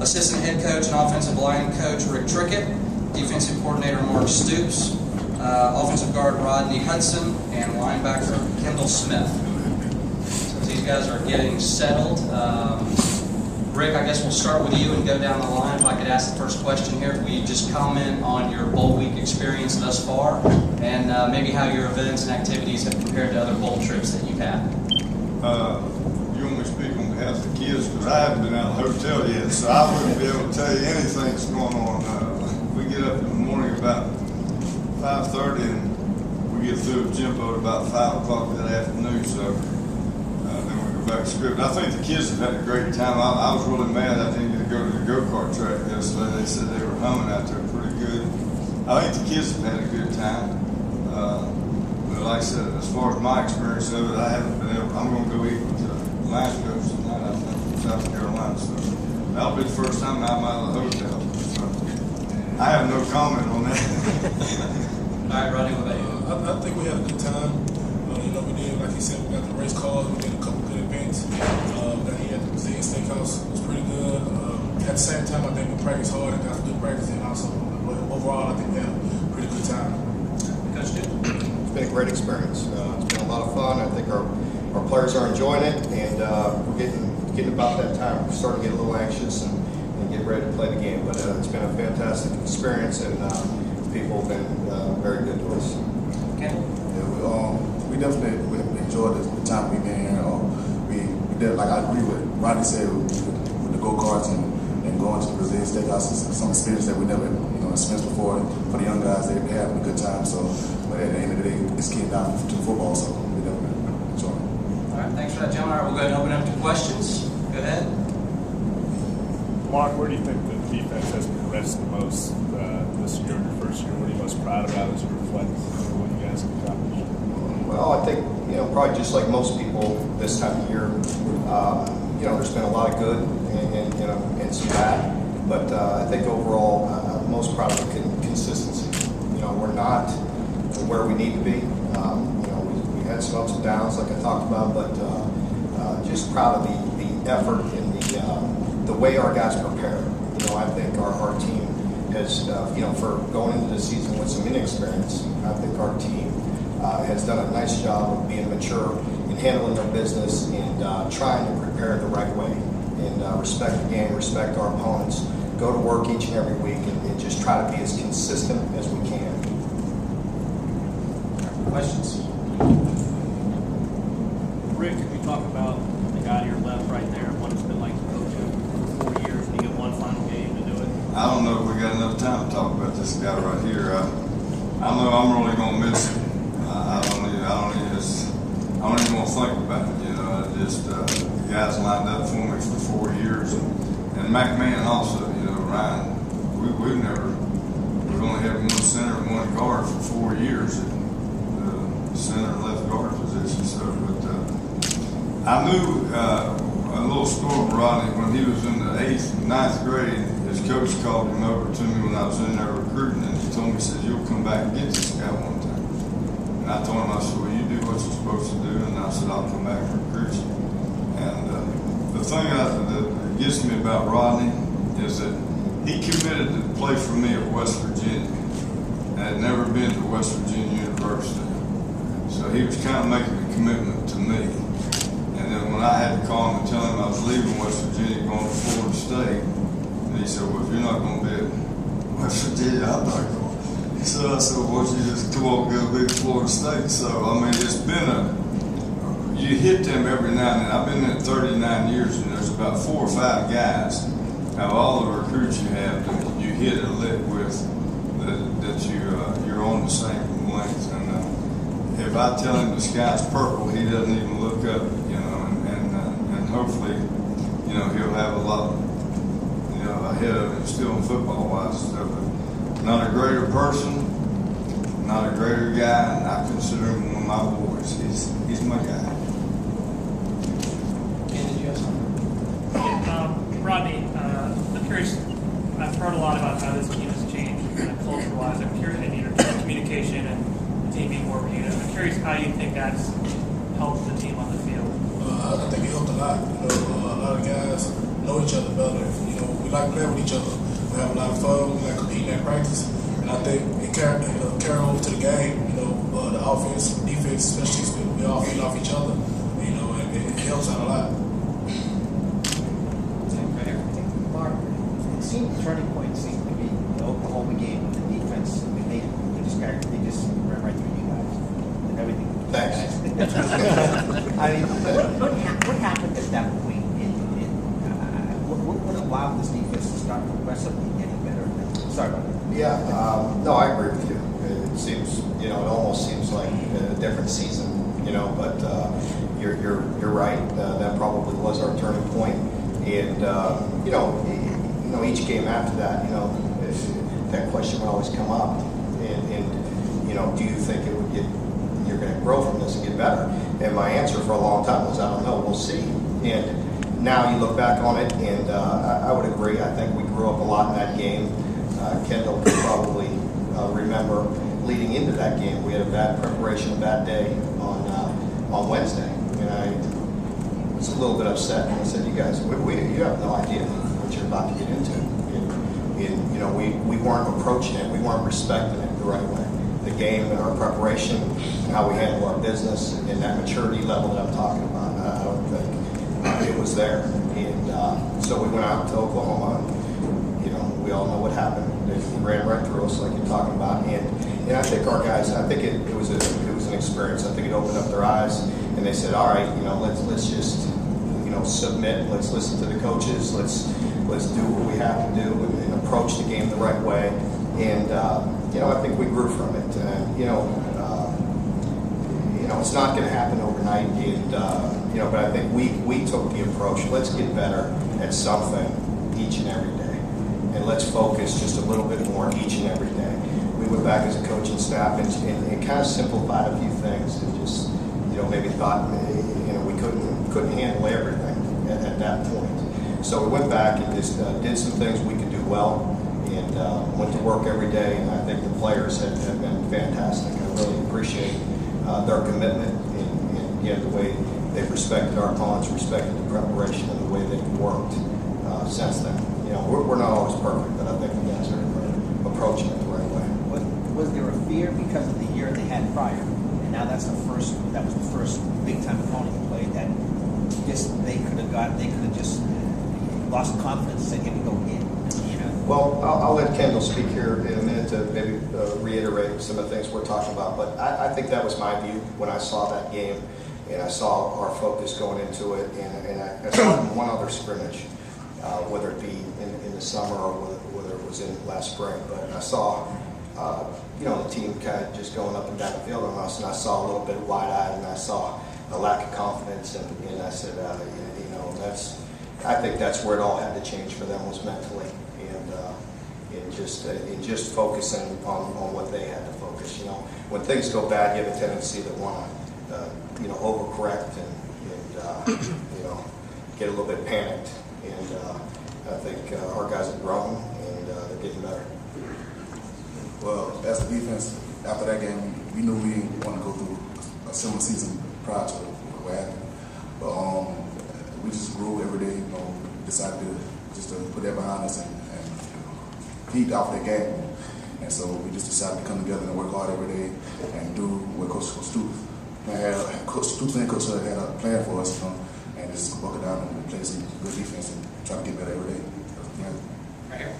assistant head coach and offensive line coach Rick Trickett, defensive coordinator Mark Stoops, offensive guard Rodney Hudson, and linebacker Kendall Smith. So these guys are getting settled. Rick, I guess we'll start with you and go down the line. If I could ask the first question here, will you just comment on your bowl week experience thus far, and maybe how your events and activities have compared to other bowl trips that you've had? You want me to speak on behalf of the kids, because I haven't been out of the hotel yet, so I wouldn't be able to tell you anything that's going on. We get up in the morning about 5:30, and we get through the gym boat about 5 o'clock that afternoon, so then we go back to script. I think the kids have had a great time. I was really mad I didn't get to go to the go-kart track yesterday. They said they were humming out there pretty good. I think the kids have had a good time. But like I said, as far as my experience of it, I haven't been able. I'm going to go eat with the Lions coach tonight, I think, from South Carolina. So that'll be the first time I'm out of the hotel. So I have no comment on that. All right, Rodney, what about you? I think we had a good time. We did, like you said, we got the race cars. We did a couple good events. Down here at the Brazilian Steakhouse, it was pretty good. At the same time, I think we practiced hard and got some good practice in also. But overall, I think we had a pretty good time. Coach Duke? It's been a great experience. It's been a lot of fun. I think our players are enjoying it, and we're getting about that time. We're starting to get a little anxious and get ready to play the game. But it's been a fantastic experience, and people have been very good to us. Kendall? Yeah, we definitely enjoyed the time we've been here. We did, like I agree with Rodney said, with the go-karts and going to the Brazilian Steakhouse. It's some experience that we never experienced before. For the young guys, they're having a good time. So, but at the end of the day, it's getting down to football, so we definitely enjoy it. All right, thanks for that, gentlemen. All right, we'll go ahead and open up to questions. Go ahead. Mark, where do you think the defense has progressed the most this year, your first year? What are you most proud about as you reflect on what you guys have accomplished? Well, I think, probably just like most people this time of year, there's been a lot of good and some bad. But I think overall, I'm most proud of the consistency. We're not where we need to be. We had some ups and downs, like I talked about, but just proud of the effort and the way our guys prepare. I think our team has, for going into the season with some inexperience, I think our team has done a nice job of being mature and handling their business and trying to prepare the right way and respect the game, respect our opponents, go to work each and every week and just try to be as consistent as we can. Questions? Rick, could you talk about the guy to your left right there and what it's been like to coach him for 4 years and you get one final game to do it? I don't know if we got enough time to talk about this guy right here. I know I'm really going to miss him. I don't even want to think about it. The guys lined up for me for 4 years, and McMahon also. Ryan, we've only had one center and one guard for 4 years at the center and left guard position. So, but I knew a little story with Rodney when he was in the 9th grade. His coach called him over to me when I was in there recruiting, and he told me, he said, "You'll come back and get this guy one time." And I told him, I said, "Well, you do what you're supposed to do," and I said, "I'll come back and recruit you." And the thing that gets me about Rodney is that he committed to play for me at West Virginia and had never been to West Virginia University. So he was kind of making a commitment to me. And then when I had to call him and tell him I was leaving West Virginia going to Florida State, and he said, "Well, if you're not going to be at West Virginia, I'm not going." So I said, "Well, you just come on, go be at Florida State." So, I mean, it's been you hit them every now and then. I've been in it 39 years, and there's about 4 or 5 guys. Now, all the recruits you have that you hit a lick with, that you're on the same length. And if I tell him the sky's purple, he doesn't even look up, and hopefully, he'll have a lot, ahead of him still in football-wise stuff. But not a greater person, not a greater guy, and I consider him one of my boys. He's my guy. Ken, did you have something? Rodney, I'm curious, I've heard a lot about how this team has changed culture-wise. I'm curious in your communication and the team being more reunited. I'm curious how you think that's helped the team on the field. I think it helped a lot. A lot of guys know each other better. we like playing with each other. We have a lot of fun. We like competing at practice, and I think it carry over to the game. The offense, defense, especially we all feed off each other. And it helps out a lot. Mark, it seemed the turning point seemed to be the Oklahoma game with the defense. I mean, they just ran right through you guys and everything. Thanks. I mean, what happened at that point? What allowed this defense to start progressively getting better? Sorry about that. Yeah, no, I agree with you. It seems, it almost seems like a different season, but you're right. That probably was our turning point. And, each game after that, that question would always come up. And do you think it would you're going to grow from this and get better? And my answer for a long time was, I don't know, we'll see. And now you look back on it, and I would agree. I think we grew up a lot in that game. Kendall could probably remember leading into that game. We had a bad preparation, a bad day on Wednesday, and I was a little bit upset. And I said, "You guys, you have no idea what you're about to get into." And we weren't approaching it. We weren't respecting it the right way. The game and our preparation and how we handle our business and that maturity level that I'm talking about, I don't think it was there. And so we went out to Oklahoma. We all know what happened. They ran right through us, like you're talking about. And I think our guys, I think it was an experience. I think it opened up their eyes, and they said, "All right, let's just submit. Let's listen to the coaches. Let's do what we have to do and approach the game the right way." And I think we grew from it. It's not going to happen overnight. And but I think we took the approach. Let's get better at something each and every day, and let's focus just a little bit more each and every day. We went back as a coaching staff and kind of simplified a few things, and just maybe thought we couldn't handle everything at that point. So we went back and just did some things we could do well, and went to work every day. And I think the players have been fantastic. I really appreciate their commitment and the way they've respected our opponents, respected the preparation, and the way they've worked since then. We're not always perfect, but I think the guys are approaching it the right way. Was there a fear because of the year they had prior, and now that was the first big time opponent you played, that they could have just lost confidence and said, "Here we go again." Well, I'll let Kendall speak here in a minute to maybe reiterate some of the things we're talking about, but I think that was my view when I saw that game, and I saw our focus going into it, and I saw one other scrimmage, whether it be in the summer or whether it was in last spring, but I saw the team kind of just going up and down the field on us, and I saw a little bit wide-eyed, and I saw a lack of confidence, and I said, I think that's where it all had to change for them, was mentally, and just focusing on what they had to focus. When things go bad, you have a tendency to want to overcorrect and get a little bit panicked, and I think our guys have grown, and they're getting better. Well, as a defense, after that game, we knew we didn't want to go through a similar season prior to what happened. But we just grew every day, decided to put that behind us and feed off that game. And so we just decided to come together and work hard every day and do what Coach Stoops and Coach Hudson had a plan for us, and just buckle down and play some good defense and try to get better every day. Right here.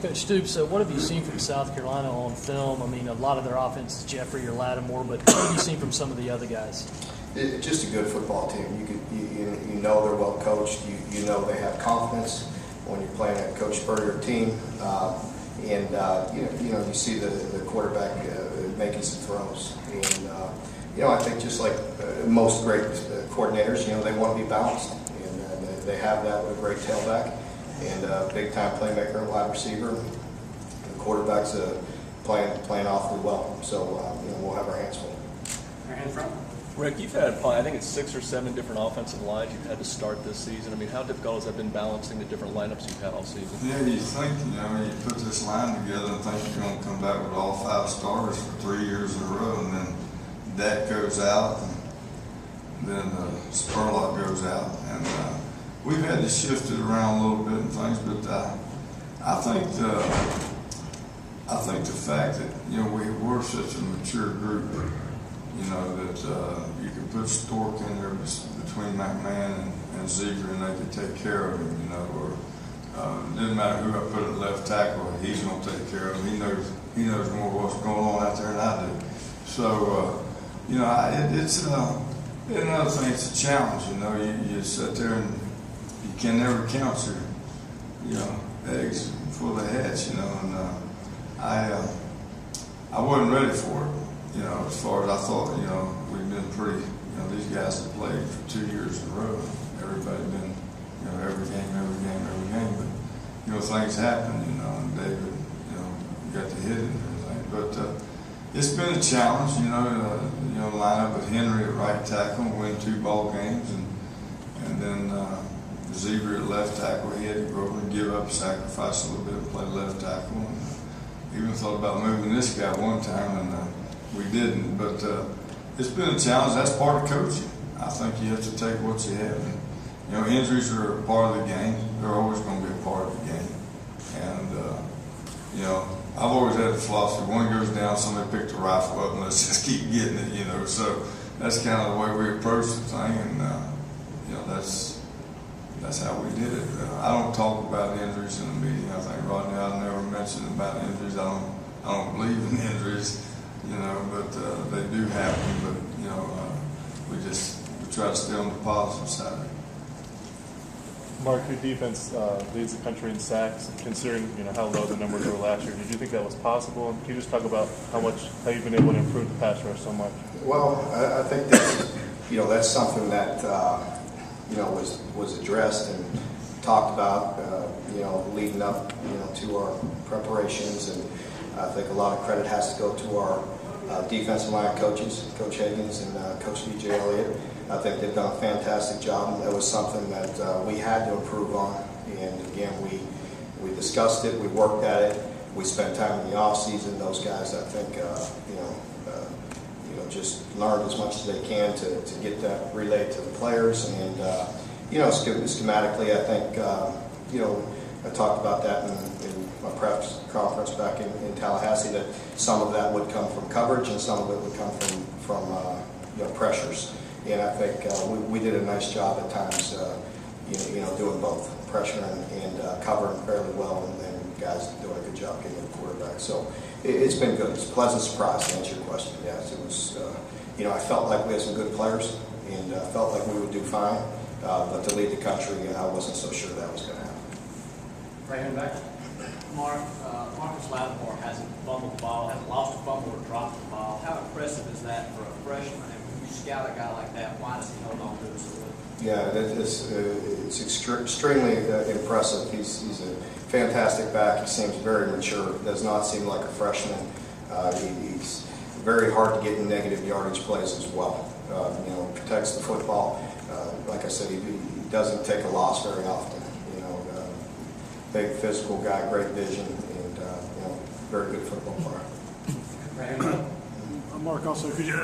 Coach Stoops, what have you seen from South Carolina on film? I mean, a lot of their offense is Jeffrey or Lattimore, but what have you seen from some of the other guys? It's just a good football team. You know they're well coached. You know they have confidence when you're playing a Coach Spurrier team, and you see the quarterback making some throws. And I think just like most great coordinators, they want to be balanced, and they have that with a great tailback and a big-time playmaker and wide receiver. The quarterback's playing awfully well, so we'll have our hands full. Right in front. Rick, you've had, I think it's 6 or 7 different offensive lines you've had to start this season. I mean, how difficult has that been balancing the different lineups you've had all season? Yeah, you think, you put this line together and think you're going to come back with all 5 stars for 3 years in a row, and then that goes out, and then Spurlock goes out, and we've had to shift it around a little bit and things, but I think the fact that, you know, we're such a mature group, you know, that you could put Stork in there between McMahon and Ziegler, and they could take care of him, you know, or it doesn't matter who I put at left tackle, he's going to take care of him. He knows more what's going on out there than I do. So, you know, it's another thing, it's a challenge, you know. You sit there and you can never count your, you know, eggs before they hatch, you know, and I wasn't ready for it, you know, as far as I thought. You know, we've been pretty, you know, these guys have played for 2 years in a row. Everybody been, you know, every game, but, you know, things happen, you know, and David, you know, got the hit and everything. But it's been a challenge, you know, line up with Henry at right tackle, win 2 ball games, and then Ziegler at left tackle. He had to go over and give up, sacrifice a little bit, and play left tackle. And even thought about moving this guy one time, and we didn't. But it's been a challenge. That's part of coaching. I think you have to take what you have. And, you know, injuries are a part of the game. They're always going to be a part of the game. And, you know, I've always had the philosophy, one goes down, somebody pick the rifle up, and let's just keep getting it, you know. So that's kind of the way we approach the thing, and, you know, that's how we did it. I don't talk about injuries in a meeting. I think Rodney, I never mentioned about injuries. I don't believe in injuries, you know, but they do happen. But, you know, we try to stay on the positive side. Mark, your defense leads the country in sacks. Considering, you know, how low the numbers were last year, did you think that was possible? And can you just talk about how you've been able to improve the pass rush so much? Well, I think that's, you know, that's something that you know, was addressed and talked about, you know, leading up, you know, to our preparations. And I think a lot of credit has to go to our defensive line coaches, Coach Higgins and Coach DJ Elliott. I think they've done a fantastic job, and that was something that we had to improve on. And again, we discussed it, we worked at it, we spent time in the off season. Those guys, I think, you know, just learned as much as they can to get that relayed to the players. And you know, schematically, I think, you know, I talked about that in my press conference back in Tallahassee, that some of that would come from coverage and some of it would come from you know, pressures. And I think we did a nice job at times, you know, doing both pressure and covering fairly well, and guys doing a good job getting the quarterback. So it's been good. It's a pleasant surprise, to answer your question. Yes, it was. You know, I felt like we had some good players, and felt like we would do fine. But to lead the country, I wasn't so sure that was going to happen. Right hand back. Marcus Lattimore hasn't fumbled the ball, hasn't lost a fumble or dropped the ball. How impressive is that for a freshman? And when you scout a guy like that, why does he hold on to it so well? Yeah, it's extremely impressive. He's a fantastic back. He seems very mature. Does not seem like a freshman. He's very hard to get in negative yardage plays as well. You know, protects the football. Like I said, he doesn't take a loss very often. You know, big physical guy, great vision, and you know, very good football player. Mark, also, could you,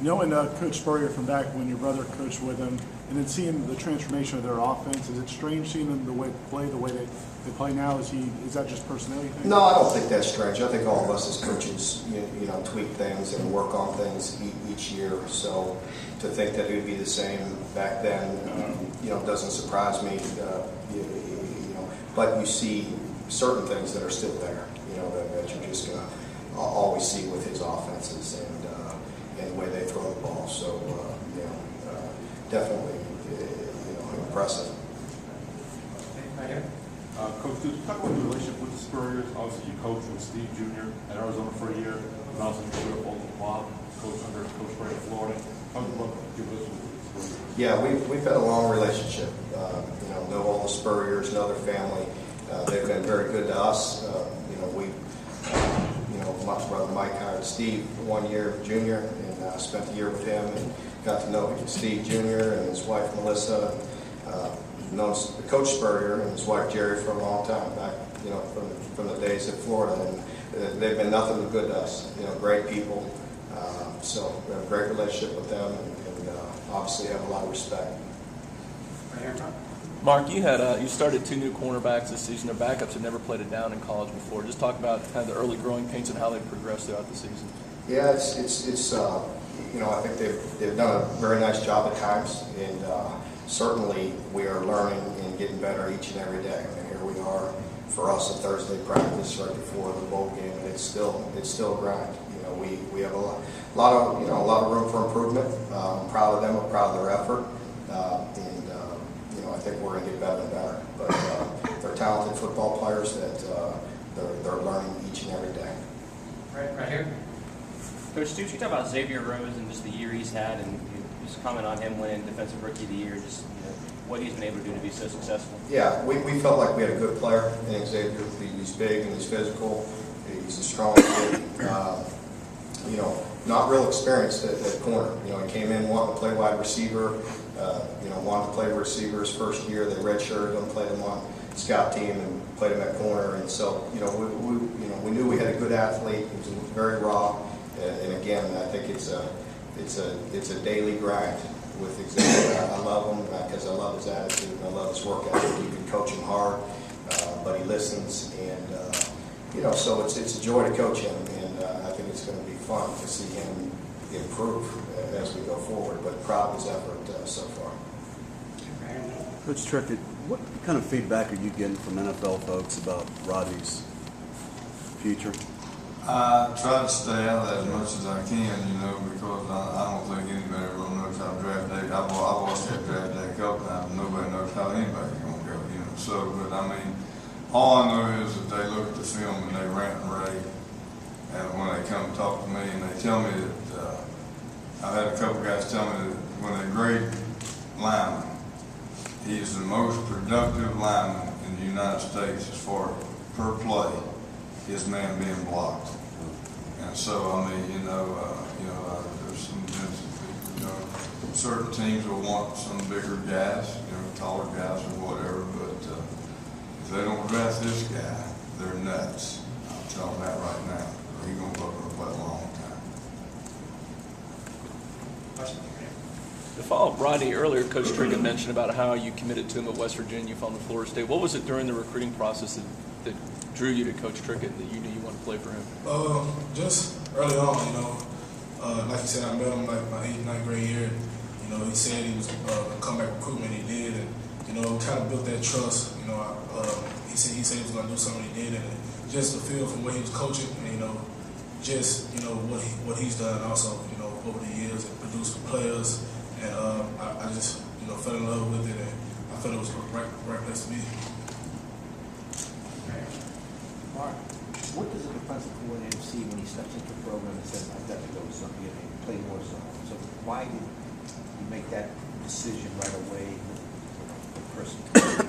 knowing Coach Spurrier from back when your brother coached with him, and then seeing the transformation of their offense, is it strange seeing them the way they play now? Is that just personality thing? No, I don't think that's strange. I think all of us as coaches, you know, tweak things and work on things each year. So to think that it would be the same back then, you know, doesn't surprise me. You know, but you see certain things that are still there. You know, that you're just gonna always see with his offenses and the way they throw the ball. So you know, definitely, you know, impressive. Right here. Coach, could you talk about your relationship with the Spurriers? Obviously, you coached with Steve Jr. at Arizona for a year, and also you were at Bolton Quad, coach under Coach Spurrier at Florida. Talk about your relationship with the Spurriers. Yeah, we've had a long relationship. You know all the Spurriers, know their family. They've been very good to us. You know, you know, my brother Mike hired Steve 1 year junior, and spent the year with him and got to know Steve Jr. and his wife Melissa. Known Coach Spurrier and his wife Jerry for a long time, back, you know, from the days at Florida, and they've been nothing but good to us. You know, great people. So we have a great relationship with them, and obviously have a lot of respect. Right here in front. Mark, you started 2 new cornerbacks this season. Their backups had never played it down in college before. Just talk about kind of the early growing pains and how they've progressed throughout the season. Yeah, it's I think they've done a very nice job at times, and certainly we are learning and getting better each and every day. I mean, here we are for us a Thursday practice right before the bowl game, and it's still a grind. We have a lot of room for improvement. I'm proud of them. I'm proud of their effort, and I think we're going to get better and better. But they're talented football players that they're learning each and every day. Right here. Coach Stoops, you talk about Xavier Rose and just the year he's had, and just comment on him winning Defensive Rookie of the Year, just what he's been able to do to be so successful. Yeah, we felt like we had a good player in Xavier. He's big and he's physical. He's a strong kid. Not real experienced at corner. He came in wanting to play wide receiver. Wanted to play receiver his first year. They redshirted him, played him on scout team, and played him at corner. And so, we knew we had a good athlete. He was very raw. And again, I think it's a daily grind with Xavier. I love him because I love his attitude and I love his work ethic. You can coach him hard, but he listens, and so it's a joy to coach him, and I think it's going to be fun to see him improve as we go forward. But proud of his effort so far. Coach Trickett, what kind of feedback are you getting from NFL folks about Rodney's future? I try to stay out of that as much as I can, because I don't think anybody really knows how draft day. I've watched that draft day a couple times. Nobody knows how anybody's going to go, So, but I mean, all I know is that they look at the film and they rant and rave. And when they come and talk to me, and they tell me that I've had a couple guys tell me that when they grade lineman, he is the most productive lineman in the United States as far as per play. His man being blocked, and so I mean, there's some, certain teams will want some bigger guys, taller guys or whatever. But if they don't draft this guy, they're nuts. I'll tell them that right now. He's gonna go for a long time. To follow up Rodney, earlier Coach Trickett mentioned about how you committed to him at West Virginia, you found the Florida State. What was it during the recruiting process that drew you to Coach Trickett, that you knew you wanted to play for him? Just early on, like you said, I met him like my 8th, 9th grade year. He said he was a comeback recruitment, he did, and kind of built that trust. He said he was going to do something, he did, and just the feel from where he was coaching, and what he's done also, over the years and produced players. And I just, fell in love with it, and I felt it was the right place to be. Mark, what does a defensive coordinator see when he steps into the program and says, I've got to go to something and play more zone? So why did you make that decision right away with person?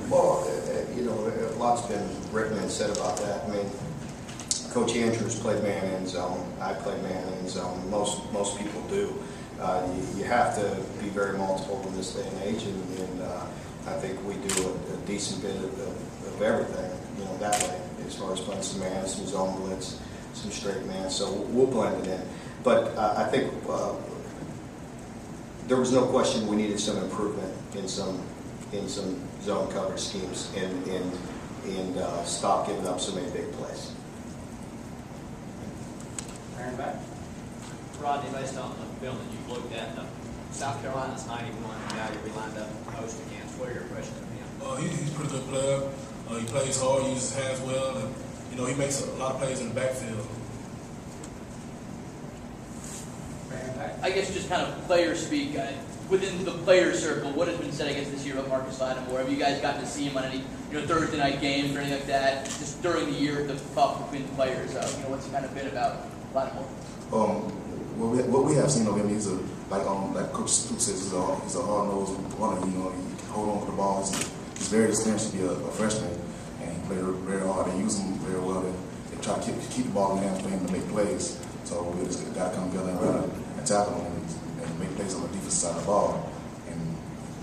Well, a lot's been written and said about that. I mean, Coach Andrews played man in zone. I played man in zone. Most people do. You have to be very multiple in this day and age, and I think we do a decent bit of everything, that way, as far as playing some man, some zone blitz, some straight man. So we'll blend it in. But I think there was no question we needed some improvement in some zone coverage schemes and stop giving up so many big plays. Aaron back. Rodney, based on the film that you've looked at, South Carolina's 91, the guy you'll be lined up most against. What are your impressions of him? He's a pretty good player. He plays hard, uses his hands well, and he makes a lot of plays in the backfield. I guess just kind of player speak. Within the player circle, what has been said, I guess, this year about Marcus Lattimore? Have you guys gotten to see him on any Thursday night games or anything like that? Just during the year, the talk between the players. What's it kind of been about Lattimore? What we have seen of him, he's like Coach Stoops says, he's a hard-nosed runner. He can hold on to the ball. He's very experienced to be a freshman, and he played very hard. They use him very well. They try to keep the ball in the hands for him to make plays. So we just got to come together and run and tackle him and make plays on the defensive side of the ball. And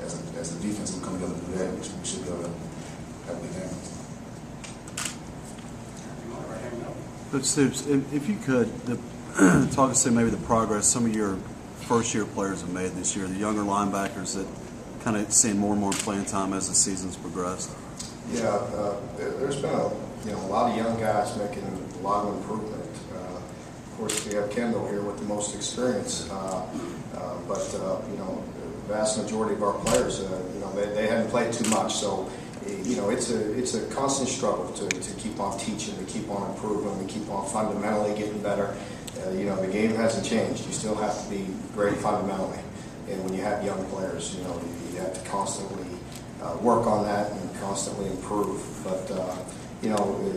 as a defense, we come together to do that. We should be able to have good games. Coach Stoops, if you could, talk us through maybe the progress some of your first-year players have made this year, the younger linebackers that kind of seeing more and more playing time as the season's progressed? Yeah, there's been a lot of young guys making a lot of improvement. Of course, we have Kendall here with the most experience, but the vast majority of our players, they hadn't played too much, so it's a constant struggle to keep on teaching, to keep on improving, to keep on fundamentally getting better. The game hasn't changed. You still have to be great fundamentally, and when you have young players, you have to constantly work on that and constantly improve. But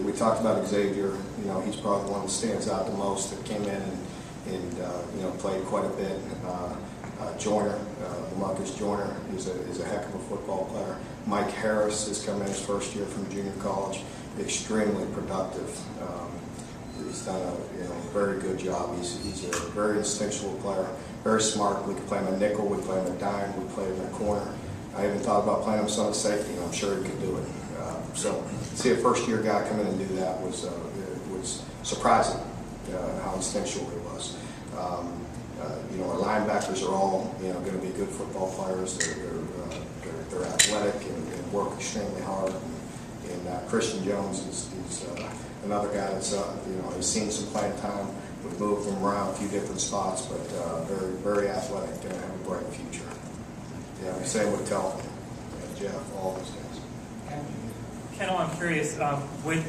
we talked about Xavier. He's probably one that stands out the most. That came in and played quite a bit. Joyner, Marcus Joyner, is a heck of a football player. Mike Harris has come in his first year from junior college, extremely productive. He's done a very good job. He's a very instinctual player, very smart. We could play him a nickel, we play him a dime, we play him in a corner. I even thought about playing him some at safety, and I'm sure he could do it. So to see a first-year guy come in and do that was surprising, how instinctual he was. Our linebackers are all going to be good football players. They're athletic and work extremely hard. And Christian Jones is another guy that's has seen some playing time. We've moved him around a few different spots, but very, very athletic and have a bright future. Yeah, same with Telvin, Jeff, all those guys. Kendall, I'm curious, with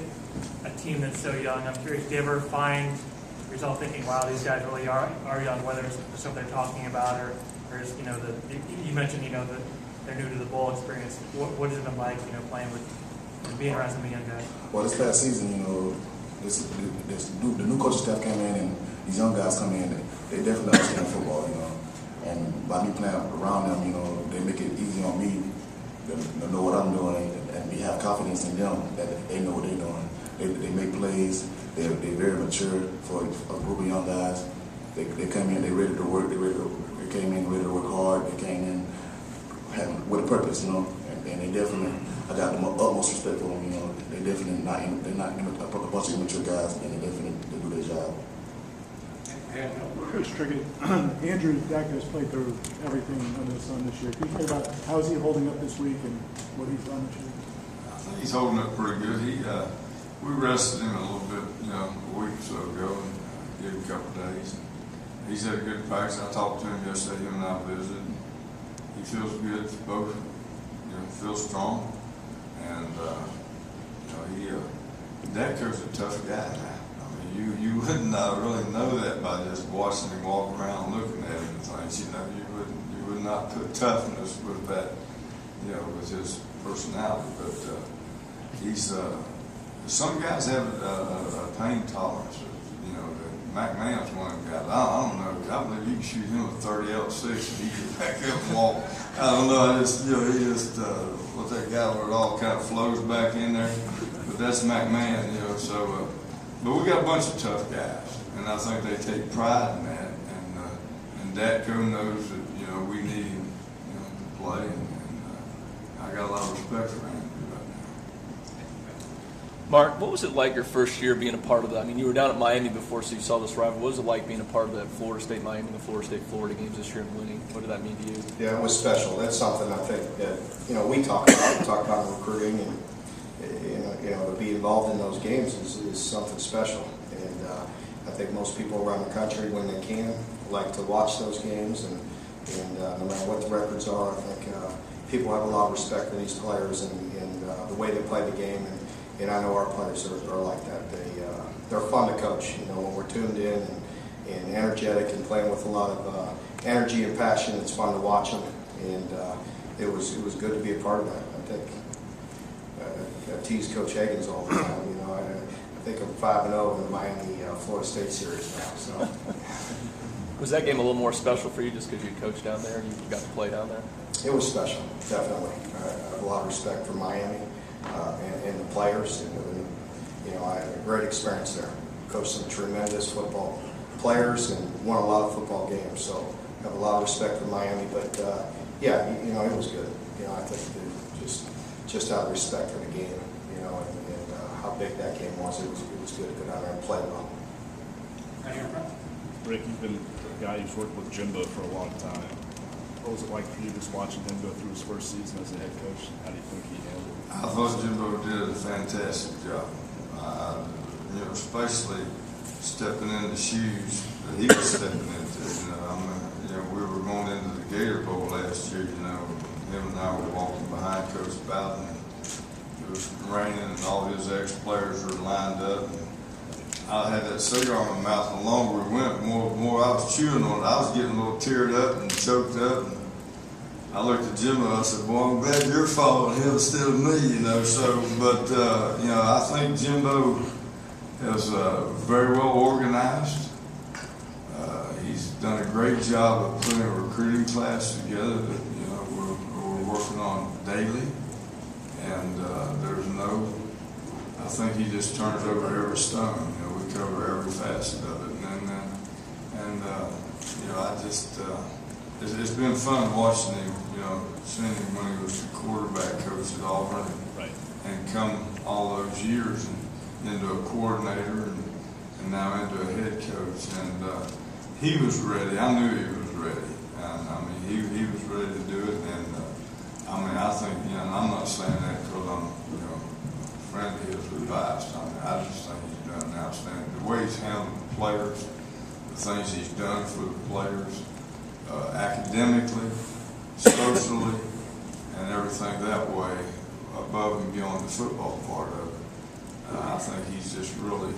a team that's so young, I'm curious, do you ever find yourself thinking, wow, these guys really are young, whether it's the stuff they're talking about or just, you mentioned, that they're new to the bowl experience. What has it been like, playing with, being around some young guys? Well, this past season, the new coaching staff came in and these young guys come in, they definitely understand football, And by me playing around them, they make it easy on me to know what I'm doing and we have confidence in them that they know what they're doing. They make plays. They're very mature for a group of young guys. They come in, they're ready to work. They came in ready to work hard. They came in with a purpose, And they definitely, I got the utmost respect for them. They definitely they're not a bunch of immature guys, and they definitely do their job. Coach Trickett, Andrew Dak has played through everything under the sun this year. Can you talk about how is he holding up this week and what he's done this year? I think he's holding up pretty good. We rested him a little bit, a week or so ago, and gave him a couple of days. He's had a good practice. I talked to him yesterday. Him and I visited. He feels good. Both, feels strong, and Dak is a tough guy. You wouldn't really know that by just watching him walk around looking at him and things. You would not put toughness with that, with his personality. But he's some guys have a pain tolerance. McMahon's one of the guys. I don't know. I believe you can shoot him with 30 L6 and he can back up and walk. I don't know. What's that guy where it all kind of flows back in there? But that's McMahon, So, but we got a bunch of tough guys, and I think they take pride in that. And Datco knows that we need him, to play, and I got a lot of respect for him. Mark, what was it like your first year being a part of that? I mean, you were down at Miami before, so you saw this rival. What was it like being a part of that Florida State-Miami and the Florida State-Florida games this year and winning? What did that mean to you? Yeah, it was special. That's something I think that, we talk about. We talk about recruiting, and, to be involved in those games is something special. And I think most people around the country, when they can, like to watch those games. And no matter what the records are, I think people have a lot of respect for these players and the way they play the game. And I know our players are like that. They're fun to coach. When we're tuned in and energetic and playing with a lot of energy and passion, it's fun to watch them. And it was good to be a part of that. I think I tease Coach Higgins all the time. I think I'm 5-0 in the Miami Florida State series now. So. Was that game a little more special for you just because you coached down there and you got to play down there? It was special, definitely. I have a lot of respect for Miami. And the players, I had a great experience there. Coached some tremendous football players and won a lot of football games. So I have a lot of respect for Miami. But it was good. I think just out of respect for the game, and how big that game was. It was good to go down there and play well. Rick, you've been a guy who's worked with Jimbo for a long time. What was it like for you just watching him go through his first season as a head coach? How do you think he handled it? I thought Jimbo did a fantastic job. Especially stepping in the shoes that he was stepping into. We were going into the Gator Bowl last year. Him and I were walking behind Coach Bowden. It was raining, and all his ex-players were lined up. And I had that cigar in my mouth. The longer we went, the more I was chewing on it. I was getting a little teared up and choked up. And I looked at Jimbo. I said, "Boy, I'm glad you're following him instead of me." I think Jimbo is very well organized. He's done a great job of putting a recruiting class together that we're working on daily, and I think he just turns over every stone. We cover every facet of it, it's been fun watching him. Seeing him when he was the quarterback coach at Auburn, and come all those years and into a coordinator and now into a head coach. And he was ready. I knew he was ready. He was ready to do it. And I think, and I'm not saying that because I'm, a friend of his who's biased. I just think he's done outstanding. The way he's handled the players, the things he's done for the players, academically, socially, and everything that way, above and beyond the football part of it. I think he's just really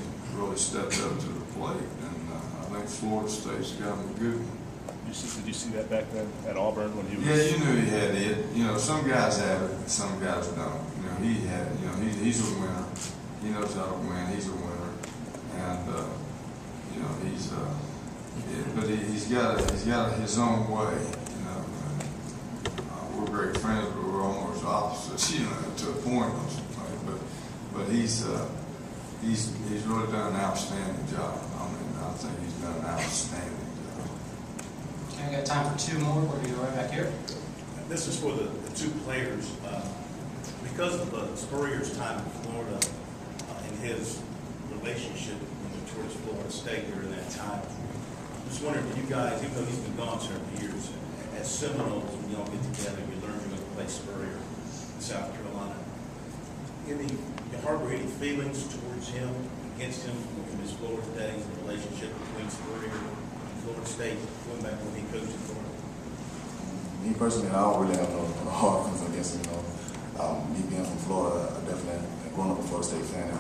stepped up to the plate, and I think Florida State's got him a good one. Did you see that back then at Auburn when he was? Yeah, you knew he had it. Some guys have it, some guys don't. He had it. He's a winner. He knows how to win. He's a winner, and he's got his own way. We're great friends, but we're almost opposites, to a point. But he's really done an outstanding job. I think he's done an outstanding job. Okay, we got time for two more. We're going to go right back here. This is for the two players. Because of Spurrier's time in Florida and his relationship towards Florida State during that time, I'm just wondering, you guys, even though he's been gone several years, as Seminoles, when y'all get together, you learn you're going to play Spurrier in South Carolina. You harbor any feelings towards him, against him from his Florida days, the relationship between Spurrier and Florida State, going back when he coached in Florida? Me personally, I don't really have no hard feelings against him. Me being from Florida, I definitely, growing up a Florida State fan, and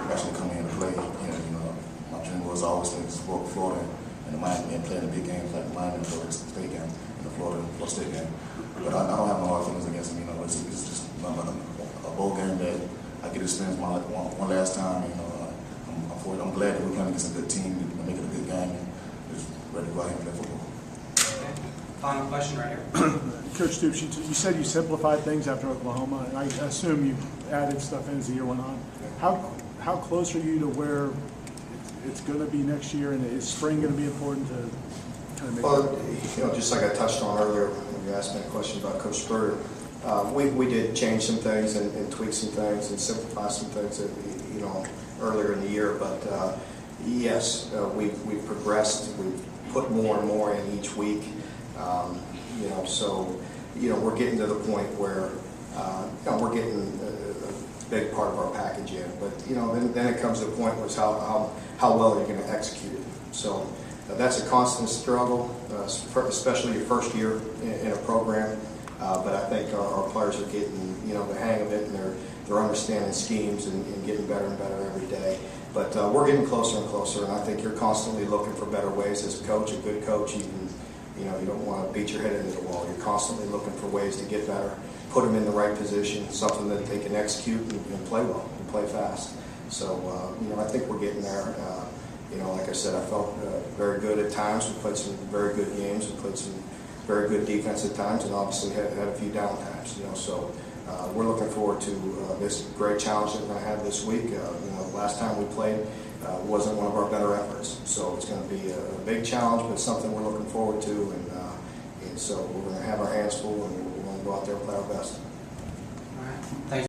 actually coming in to play, my dream was always to support Florida and playing the big games like the Miami Florida State game and the Florida State game. But I don't have no hard feelings against him. It's just a bowl game that I get to experience one last time. I'm glad that we're playing against a good team and making a good game and just ready to go out and play football. Okay. Final question right here. Coach Stoops, you said you simplified things after Oklahoma, and I assume you added stuff in as the year went on. How close are you to where it's going to be next year, and is spring going to be important to kind of make? Well, just like I touched on earlier when you asked me a question about Coach Spurrier, we did change some things and tweak some things and simplify some things that earlier in the year. But yes, we've progressed. We've put more and more in each week. We're getting to the point where we're getting a big part of our package in. But then it comes to the point where it's how well you're going to execute it. So that's a constant struggle, especially your first year in a program. But I think our players are getting the hang of it, and they're understanding schemes and getting better and better every day. But we're getting closer and closer, and I think you're constantly looking for better ways as a coach, a good coach. You don't want to beat your head into the wall. You're constantly looking for ways to get better, put them in the right position, something that they can execute and play well and play fast. So I think we're getting there. Like I said, I felt very good at times. We played some very good games. We played some very good defense at times, and obviously had a few down times. So we're looking forward to this great challenge that we're going to have this week. The last time we played wasn't one of our better efforts, so it's going to be a big challenge, but something we're looking forward to, and so we're going to have our hands full, and we're going to go out there and play our best. All right. Thank you.